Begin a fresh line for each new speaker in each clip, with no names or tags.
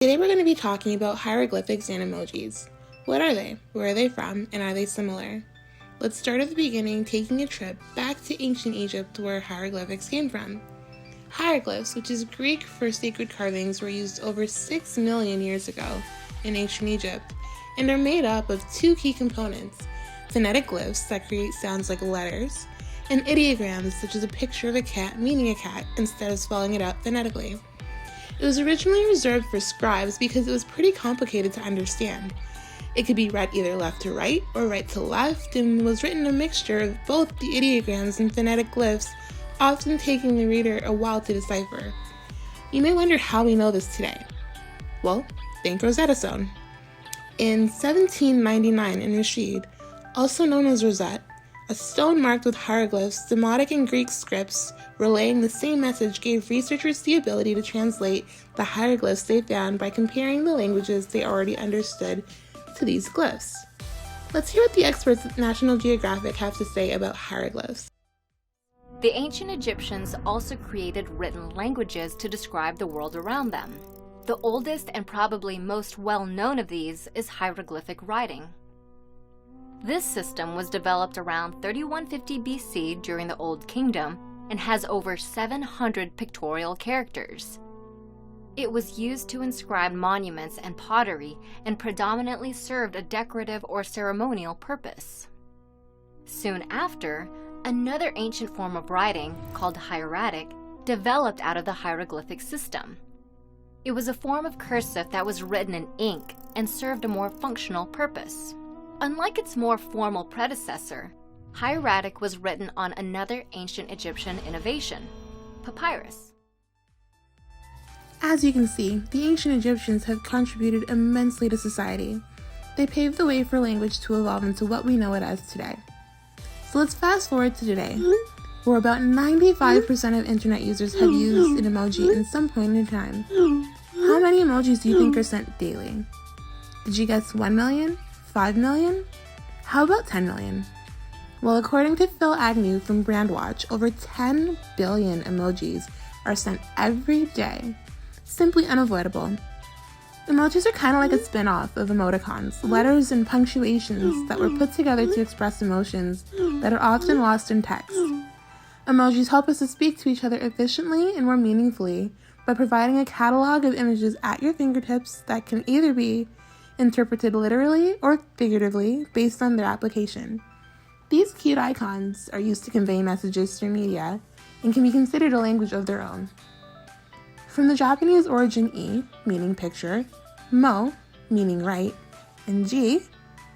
Today we're going to be talking about hieroglyphics and emojis. What are they? Where are they from? And are they similar? Let's start at the beginning, taking a trip back to ancient Egypt where hieroglyphics came from. Hieroglyphs, which is Greek for sacred carvings, were used over 6 million years ago in ancient Egypt and are made up of two key components: phonetic glyphs that create sounds like letters, and ideograms, such as a picture of a cat meaning a cat instead of spelling it out phonetically. It was originally reserved for scribes because it was pretty complicated to understand. It could be read either left to right or right to left, and was written a mixture of both the ideograms and phonetic glyphs, often taking the reader a while to decipher. You may wonder how we know this today. Well, think Rosetta Stone. In 1799 in Rashid, also known as Rosette, a stone marked with hieroglyphs, Demotic and Greek scripts relaying the same message, gave researchers the ability to translate the hieroglyphs they found by comparing the languages they already understood to these glyphs. Let's hear what the experts at National Geographic have to say about hieroglyphs.
The ancient Egyptians also created written languages to describe the world around them. The oldest and probably most well-known of these is hieroglyphic writing. This system was developed around 3150 BC during the Old Kingdom and has over 700 pictorial characters. It was used to inscribe monuments and pottery and predominantly served a decorative or ceremonial purpose. Soon after, another ancient form of writing, called hieratic, developed out of the hieroglyphic system. It was a form of cursive that was written in ink and served a more functional purpose. Unlike its more formal predecessor, hieratic was written on another ancient Egyptian innovation, papyrus.
As you can see, the ancient Egyptians have contributed immensely to society. They paved the way for language to evolve into what we know it as today. So let's fast forward to today, where about 95% of internet users have used an emoji in some point in time. How many emojis do you think are sent daily? Did you guess 1 million? 5 million? How about 10 million? Well, according to Phil Agnew from Brandwatch, over 10 billion emojis are sent every day. Simply unavoidable. Emojis are kind of like a spin-off of emoticons, letters and punctuations that were put together to express emotions that are often lost in text. Emojis help us to speak to each other efficiently and more meaningfully by providing a catalog of images at your fingertips that can either be interpreted literally or figuratively based on their application. These cute icons are used to convey messages through media and can be considered a language of their own. From the Japanese origin e, meaning picture, mo, meaning write, and ji,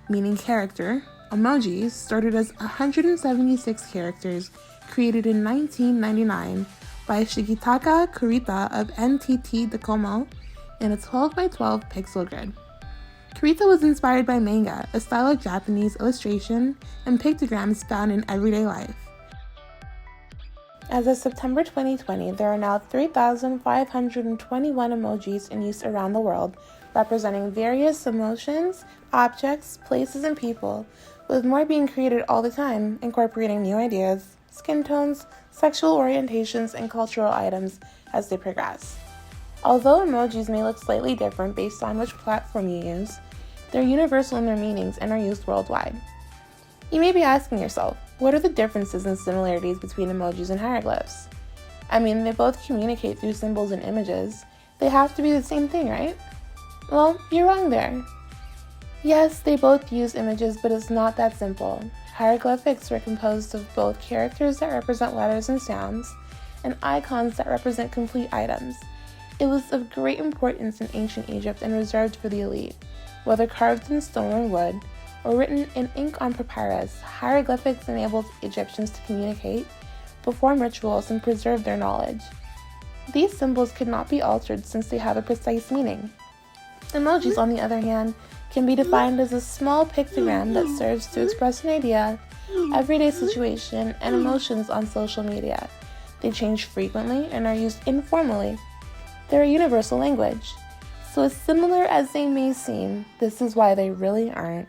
meaning character, emojis started as 176 characters created in 1999 by Shigitaka Kurita of NTT Docomo in a 12 by 12 pixel grid. Kurita was inspired by manga, a style of Japanese illustration and pictograms found in everyday life. As of September 2020, there are now 3,521 emojis in use around the world, representing various emotions, objects, places, and people, with more being created all the time, incorporating new ideas, skin tones, sexual orientations, and cultural items as they progress. Although emojis may look slightly different based on which platform you use, they're universal in their meanings and are used worldwide. You may be asking yourself, what are the differences and similarities between emojis and hieroglyphs? I mean, they both communicate through symbols and images. They have to be the same thing, right? Well, you're wrong there. Yes, they both use images, but it's not that simple. Hieroglyphics were composed of both characters that represent letters and sounds, and icons that represent complete items. It was of great importance in ancient Egypt and reserved for the elite. Whether carved in stone or wood, or written in ink on papyrus, hieroglyphics enabled Egyptians to communicate, perform rituals, and preserve their knowledge. These symbols could not be altered since they have a precise meaning. Emojis, on the other hand, can be defined as a small pictogram that serves to express an idea, everyday situation, and emotions on social media. They change frequently and are used informally. They're a universal language. So as similar as they may seem, this is why they really aren't.